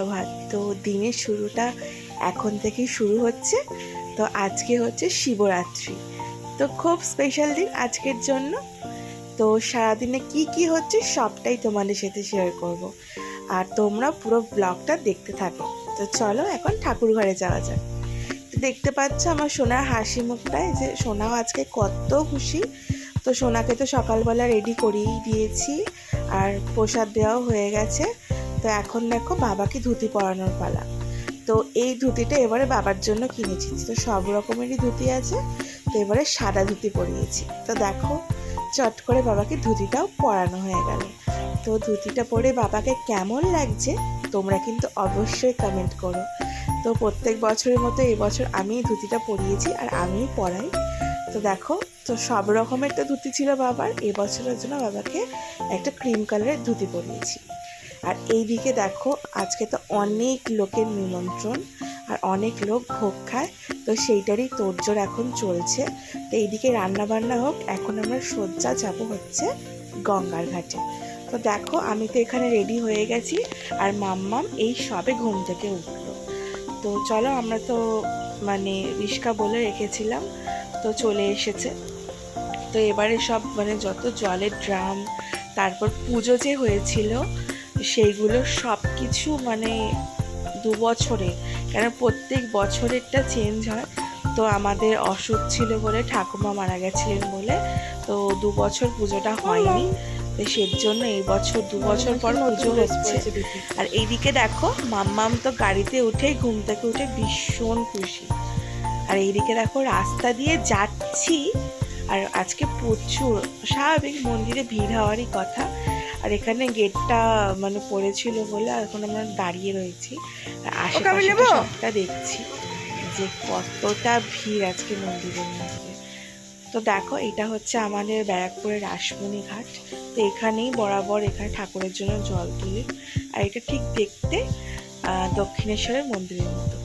সুপ্রভাত। তো দিনের শুরুটা এখন থেকেই শুরু হচ্ছে। তো আজকে হচ্ছে শিবরাত্রি, তো খুব স্পেশাল দিন আজকের জন্য। তো সারাদিনে কি কি হচ্ছে সবটাই তোমাদের সাথে শেয়ার করব, আর তোমরা পুরো ব্লগটা দেখতে থাকো। তো চলো এখন ঠাকুর ঘরে যাওয়া যাক। তো দেখতে পাচ্ছ আমার সোনার হাসি মুখটায়, যে সোনাও আজকে কত খুশি। তো সোনাকে তো সকালবেলা রেডি করিয়েই দিয়েছি, আর প্রসাদ দেওয়াও হয়ে গেছে। তো এখন দেখো বাবাকে ধুতি পরানোর পালা। তো এই ধুতিটা এবারে বাবার জন্য কিনেছি, তো সব রকমেরই ধুতি আছে, তো এবারে সাদা ধুতি পরিয়েছি। তো দেখো চট করে বাবাকে ধুতিটাও পরানো হয়ে গেল। তো ধুতিটা পরে বাবাকে কেমন লাগছে তোমরা কিন্তু অবশ্যই কমেন্ট করো। তো প্রত্যেক বছরের মতো এবছর আমি ধুতিটা পরিয়েছি আর আমিই পরাই। তো দেখো, তো সব রকমের তো ধুতি ছিল বাবার, এবছরের জন্য বাবাকে একটা ক্রিম কালারের ধুতি পরিয়েছি। আর এইদিকে দেখো আজকে তো অনেক লোকের নিমন্ত্রণ, আর অনেক লোক ভোগ খায়, তো সেইটারই তোড়জোড় এখন চলছে। তো এইদিকে রান্না বান্না হোক, এখন আমরা সজ্জা যাব হচ্ছে গঙ্গার ঘাটে। তো দেখো আমি তো এখানে রেডি হয়ে গেছি, আর মাম্মাম এই সবে ঘুম থেকে উঠলো। তো চলো, আমরা তো মানে রিস্কা বলে রেখেছিলাম, তো চলে এসেছে। তো এবারে সব মানে যত জলের ড্রাম, তারপর পুজো যে হয়েছিল সেইগুলো সব কিছু মানে 2 বছরে, কেন প্রত্যেক বছরেরটা চেঞ্জ হয়। তো আমাদের অসুখ ছিল বলে, ঠাকুমা মারা গেছিলেন বলে, তো 2 বছর পুজোটা হয়নি। তো সেই জন্য এই বছর 2 বছর পর পুজো হচ্ছে। আর এইদিকে দেখো মাম্মাম তো গাড়িতে উঠেই ঘুম থেকে উঠে ভীষণ খুশি। আর এইদিকে দেখো রাস্তা দিয়ে যাচ্ছি, আর আজকে প্রচুর, স্বাভাবিক মন্দিরে ভিড় হওয়ারই কথা। আর এখানে গেটটা মানে পড়েছিল বলে এখন আমরা দাঁড়িয়ে রয়েছি, আর আশেপাশে সবটা দেখছি যে কতটা ভিড় আজকে মন্দিরের মধ্যে। তো দেখো এটা হচ্ছে আমাদের ব্যারাকপুরের রাসমণি ঘাট। তো এখানেই বরাবর এখানে ঠাকুরের জন্য জল তুলি, আর এটা ঠিক দেখতে দক্ষিণেশ্বরের মন্দিরের মতো।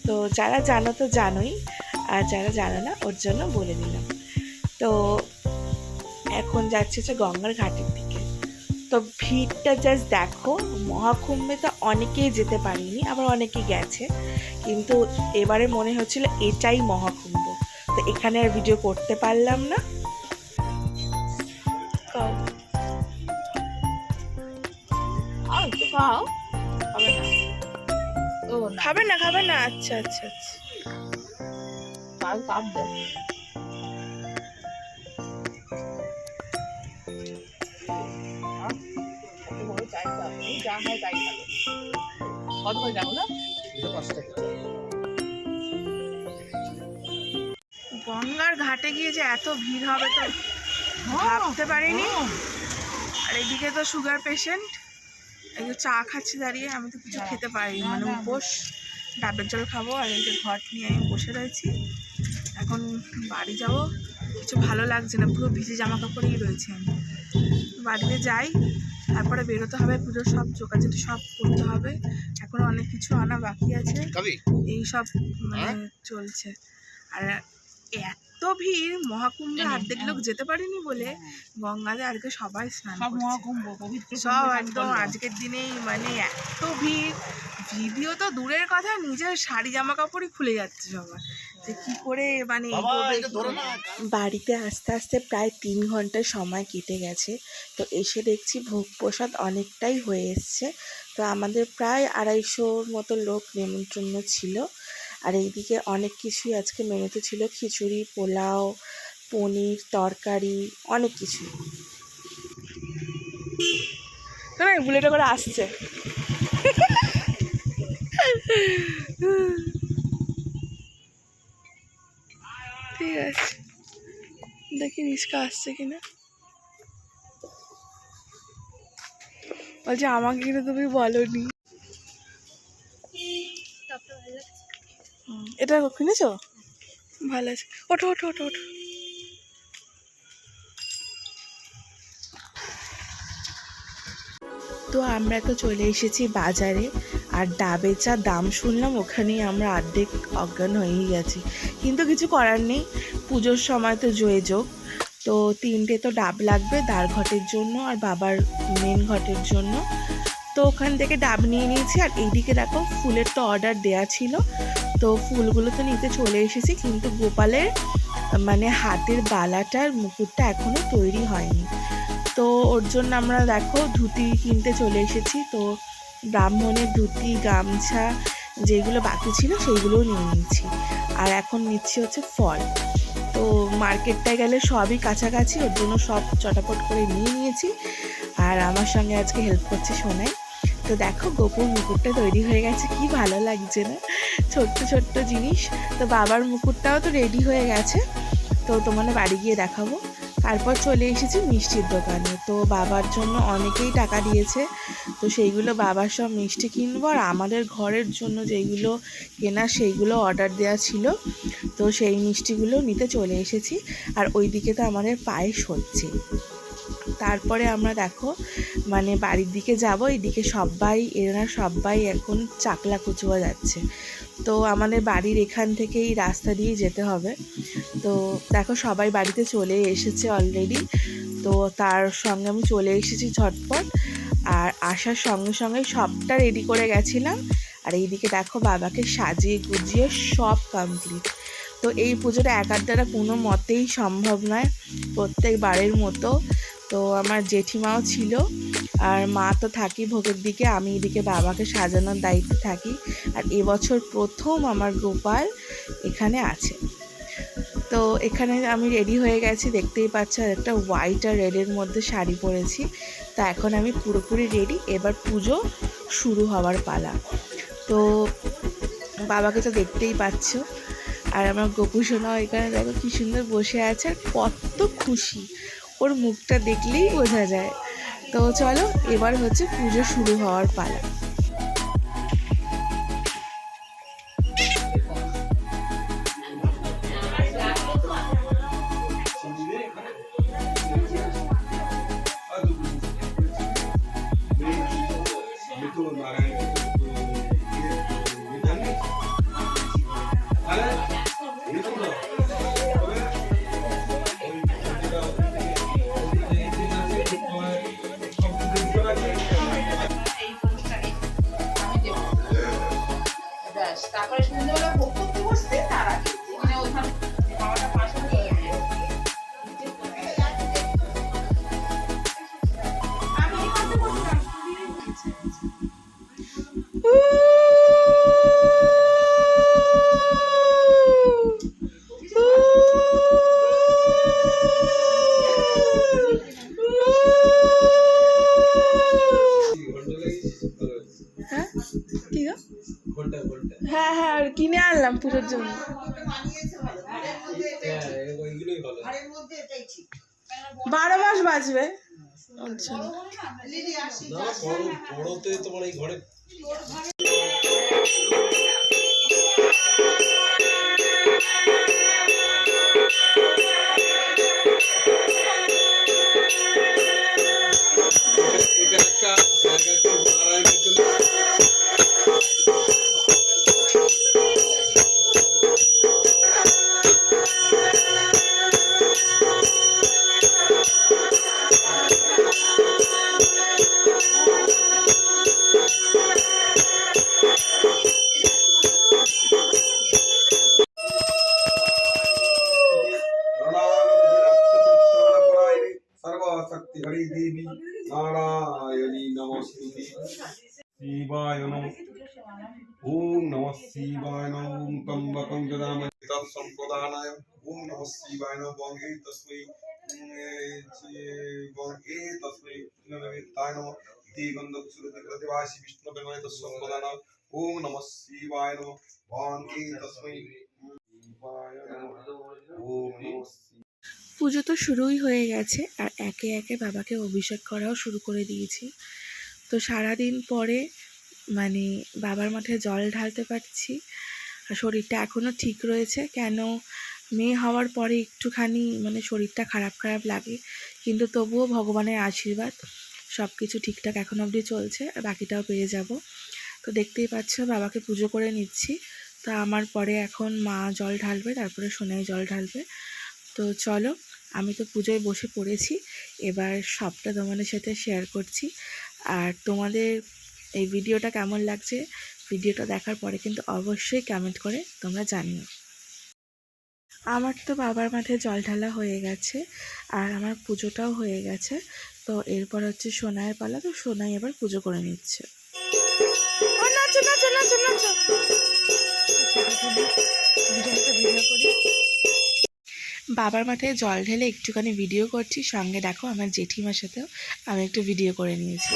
তো যারা জানো তো জানোই, আর যারা জানো না ওর জন্য বলে দিলাম। তো এখন যাচ্ছে হচ্ছে গঙ্গার ঘাটের দিকে। তো ভিড়টা জাস্ট দেখো, মহাকুম্ভে তো অনেকেই যেতে পারিনি, আবার অনেকেই গেছে, কিন্তু এবারে মনে হচ্ছিল এটাই মহাকুম্ভ। তো এখানে আর ভিডিও করতে পারলাম না। খাবে না খাবে না, আচ্ছা আচ্ছা আচ্ছা। গঙ্গার ঘাটে গিয়ে যে এত ভিড় হবে তো ভাবতে পারিনি। আর এদিকে তো সুগার পেশেন্ট, এই যে চা খাচ্ছি দাঁড়িয়ে, আমি তো কিছু খেতে পারিনি, মানে উপোস, ডাবের জল খাবো। আর এই যে ঘট নিয়ে আমি বসে রয়েছি, এখন বাড়ি যাব। কিছু ভালো লাগছে না, পুরো ভিজে জামা কাপড়েই রয়েছে। আমি বাড়িতে যাই, তারপরে বেরোতে হবে, পুজোর সব যোগাযোগ সব করতে হবে, এখনো অনেক কিছু আনা বাকি আছে, এই সব মানে চলছে। আর এত ভিড়, মহাকুম্ভে অর্ধেক লোক যেতে পারেনি বলে গঙ্গাতে আজকে সবাই স্নান করছে, সব একদম আজকের দিনেই মানে এত ভিড়। ভিডিও তো দূরের কথা, নিজের শাড়ি জামা কাপড়ই খুলে যাচ্ছে সবার, যে কি করে মানে। বাড়িতে আস্তে আস্তে প্রায় 3 ঘন্টা সময় কেটে গেছে। তো এসে দেখছি ভোগ প্রসাদ অনেকটাই হয়ে এসছে। তো আমাদের প্রায় 250 মতো লোক নিমন্ত্রণ ছিল। আর এইদিকে অনেক কিছুই আজকে মেনুতে ছিল, খিচুড়ি, পোলাও, পনির, তরকারি, অনেক কিছু। বুলেটে করে আসছে। ঠিক আছে, দেখি রিস্কা আসছে কিনা। বলছে আমাকে কিন্তু তুমি বলোনি। এটা কিনেছ? ভালো আছে, ওঠো ওঠো ওঠো ওঠো। তো আমরা তো চলে এসেছি বাজারে, আর ডাবের চা দাম শুনলাম ওখানেই আমরা অর্ধেক অজ্ঞান হয়েই গেছি, কিন্তু কিছু করার নেই, পুজোর সময় তো জয়ে যোগ। তো 3টে তো ডাব লাগবে, দ্বার ঘটের জন্য আর বাবার মেন ঘটের জন্য। তো ওখান থেকে ডাব নিয়ে নিয়েছি। আর এইদিকে দেখো ফুলের তো অর্ডার দেওয়া ছিল, তো ফুলগুলো তো নিতে চলে এসেছি, কিন্তু গোপালের মানে হাতের বালাটার মুকুটটা এখনও তৈরি হয়নি। তো ওর জন্য আমরা দেখো ধুতি কিনতে চলে এসেছি। তো ব্রাহ্মণের ধুতি, গামছা যেগুলো বাকি ছিল সেইগুলোও নিয়ে নিয়েছি। আর এখন নিচ্ছি হচ্ছে ফল। তো মার্কেটটায় গেলে সবই কাছাকাছি, ওর জন্য সব চটাপট করে নিয়ে নিয়েছি। আর আমার সঙ্গে আজকে হেল্প করছে সোনাই। তো দেখো গোপুর মুকুটটা তৈরি হয়ে গেছে, কি ভালো লাগছে না, ছোট্ট ছোট্ট জিনিস। তো বাবার মুকুটটাও তো রেডি হয়ে গেছে, তো তোমাদের বাড়ি গিয়ে দেখাবো। তারপর চলে এসেছি মিষ্টির দোকানে। তো বাবার জন্য অনেকেই টাকা দিয়েছে, তো সেইগুলো বাবার সব মিষ্টি কিনবো। আর আমাদের ঘরের জন্য যেইগুলো কেনা সেইগুলো অর্ডার দেওয়া ছিল, তো সেই মিষ্টিগুলো নিতে চলে এসেছি। আর ওইদিকে তো আমাদের পায়েস হচ্ছে। তারপরে আমরা দেখো মানে বাড়ির দিকে যাব। এইদিকে এরা সবাই এখন চাকলা কচুয়া যাচ্ছে। তো আমাদের বাড়ির এখান থেকেই রাস্তা দিয়ে যেতে হবে। তো দেখো সবাই বাড়িতে চলে এসেছে অলরেডি। তো তার সঙ্গে আমি চলে এসেছি ঝটপট। আর আসার সঙ্গে সঙ্গে সবটা রেডি করে গেছিলাম। আর এইদিকে দেখো বাবাকে সাজিয়ে গুজিয়ে সব কমপ্লিট। তো এই পুজোটা একার দ্বারা কোনো মতেই সম্ভব নয়, প্রত্যেকবারের মতো। তো আমার জেঠিমাও ছিল, আর মা তো থাকি ভোগের দিকে, আমি এদিকে বাবাকে সাজানোর দায়িত্বে থাকি। আর এবছর প্রথম আমার গোপাল এখানে আছে। তো এখানে আমি রেডি হয়ে গেছি, দেখতেই পাচ্ছ। আর একটা হোয়াইট আর রেডের মধ্যে শাড়ি পরেছি। তা এখন আমি পুরোপুরি রেডি, এবার পুজো শুরু হওয়ার পালা। তো বাবাকে তো দেখতেই পাচ্ছ। আর আমার গোপু সোনাও এখানে দেখো কী সুন্দর বসে আছে, আর কত খুশি, ওর মুখটা দেখলেই বোঝা যায়। তো চলো এবার হচ্ছে পুজো শুরু হওয়ার পালা। তারপরে সন্ধ্যেবেলা ভোগ করতে বসতে তার আগে মানে ওখানে খাওয়াটা পাশ হয়ে যায়। আমি এখানে বসলাম। হ্যাঁ হ্যাঁ, আর কিনে আনলাম পুজোর জন্য। 12 মাস বাঁচবে। আচ্ছা তোমার এই ঘরে शक्ति हरि देवी नारायणी नमस्ते शिवाय नमः ओम नमः शिवाय नमः ओम त्र्यंबकं यजामहे तत्संप्रदानाय ओम नमः शिवाय नमः वंगे तस्मै वंगे तस्मै नमः दिगंधकुसुरदिवासी विष्णुदेवाय तत्संप्रदानाय ओम नमः शिवाय नमः वंगे तस्मै शिवाय नमः ओम नमः। পুজো তো শুরুই হয়ে গেছে, আর একে একে বাবাকে অভিষেক করাও শুরু করে দিয়েছি। তো সারাদিন পরে মানে বাবার মাথায় জল ঢালতে পারছি। আর শরীরটা এখনও ঠিক রয়েছে, কেন মেয়ে হওয়ার পরে একটুখানি মানে শরীরটা খারাপ খারাপ লাগে, কিন্তু তবুও ভগবানের আশীর্বাদ সব কিছু ঠিকঠাক এখন অবধি চলছে, আর বাকিটাও পেয়ে যাব। তো দেখতেই পাচ্ছ বাবাকে পুজো করে নিচ্ছি। তো আমার পরে এখন মা জল ঢালবে, তারপরে সোনাই জল ঢালবে। তো চলো, আমি তো পুজোয় বসে পড়েছি, এবার সবটা তোমাদের সাথে শেয়ার করছি। আর তোমাদের এই ভিডিওটা কেমন লাগছে, ভিডিওটা দেখার পরে কিন্তু অবশ্যই কমেন্ট করে তোমরা জানিও। আমার তো বাবার মাঠে জল ঢালা হয়ে গেছে আর আমার পুজোটাও হয়ে গেছে। তো এরপর হচ্ছে সোনাইয়ের পালা, তো সোনাই এবার পুজো করে নিচ্ছে। বাবার মাঠে জল ঢেলে একটুখানি ভিডিও করছি, সঙ্গে দেখো আমার জেঠিমার সাথেও আমি একটু ভিডিও করে নিয়েছি।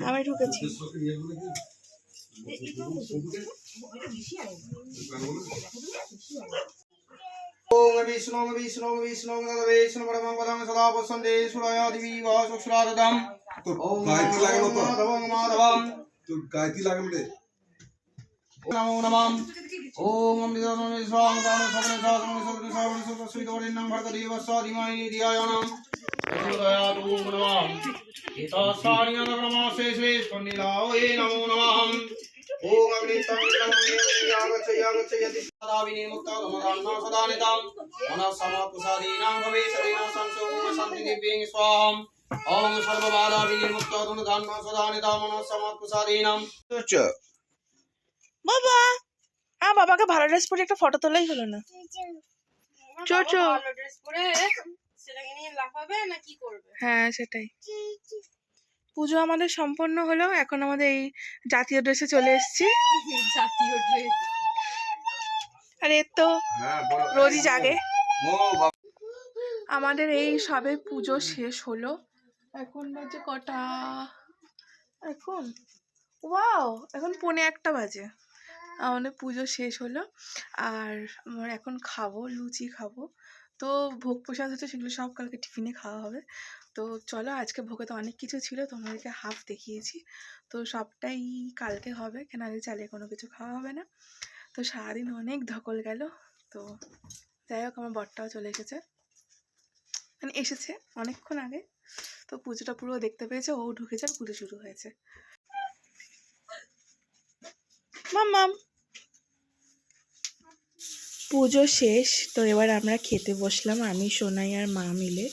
আমি ঢুকেছি। ओम विष्णु विष्णु विष्णु विष्णु परमं पदं सदा वसन्ते सुराया दिवी वा सुक्षरादम् ओम गायत्री लागानो तो माधवं माधवं तो गायत्री लागानो दे नमो नमः ओम अमृतं स्वां प्राणं सपने सासनं सपने सावनं सपने सुविदोरिनं भर्गदेवस्य धीमहि धियायानं सुराया तुम नमः एतासानियं ब्रह्मसे स्वे स्पन्दिलाये नमो नमः ओम अमृतं यागच्छ यागच्छ यदि सदा विनिर्मुक्ता गमदान्ना सदा नितां मनः समापुसादीनां भवेशदीनां संसोम शान्ति दिव्येन स्वाहाम् ओम सर्वबाधा विनिर्मुक्ता गमदान्ना सदा नितां मनः समापुसादीनां বাবা, বাবাকে ভালো ড্রেস পরে একটা ফটো তোলাই হলো না। চোচো ভালো ড্রেস পরে সেটাকে নিয়ে লাফাবে না কি করবে? হ্যাঁ সেটাই। পুজো আমাদের সম্পন্ন হলো, এখন আমাদের এই জাতীয় ড্রেসে চলে এসেছি। জাতীয় ড্রেস আর এর তো রোজই জাগে। আমাদের এই সবে পুজো শেষ হলো, এখন বাজে কটা, এখন ওয়াও এখন 1:45 বাজে। আমাদের পুজো শেষ হলো আর আমার এখন খাবো, লুচি খাবো। তো ভোগ প্রসাদ হচ্ছে, সেগুলো সব কালকে টিফিনে খাওয়া হবে। তো চলো, আজকে ভোগে তো অনেক কিছু ছিল, তোমাদেরকে হাফ দেখিয়েছি, তো সবটাই কালকে হবে, কেন আগে চালে কোনো কিছু খাওয়া হবে না। তো সারাদিন অনেক ধকল গেল। তো যাই হোক, আমার বরটাও চলে এসেছে, মানে এসেছে অনেকক্ষণ আগে। তো পুজোটা পুরো দেখতে পেয়েছে, ও ঢুকেছে, পুজো শুরু হয়েছে। মাম্মাম পুজো শেষ, তো এবার আমরা খেতে বসলাম, আমি সোনাই আর মা মিলে।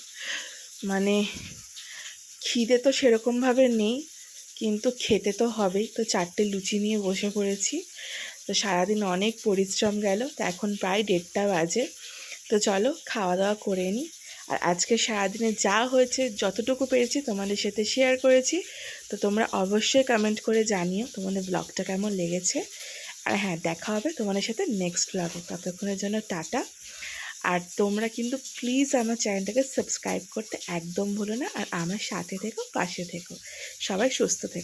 মানে খিদে তো সেরকমভাবে নেই, কিন্তু খেতে তো হবেই, তো 4টে লুচি নিয়ে বসে পড়েছি। তো সারাদিন অনেক পরিশ্রম গেল, তো এখন প্রায় 1:30 বাজে। তো চলো খাওয়া দাওয়া করে নিই। আর আজকে সারাদিনে যা হয়েছে যতটুকু পেরেছি তোমাদের সাথে শেয়ার করেছি। তো তোমরা অবশ্যই কমেন্ট করে জানিও তোমাদের ব্লগটা কেমন লেগেছে। আর হ্যাঁ, দেখা হবে তোমাদের সাথে নেক্সট ব্লগে। ততক্ষণের জন্য টাটা। আর তোমরা কিন্তু প্লিজ আমার চ্যানেলটাকে সাবস্ক্রাইব করতে একদম ভুলো না, আর আমার সাথে থেকো, পাশে থেকো। সবাই সুস্থ থেকো।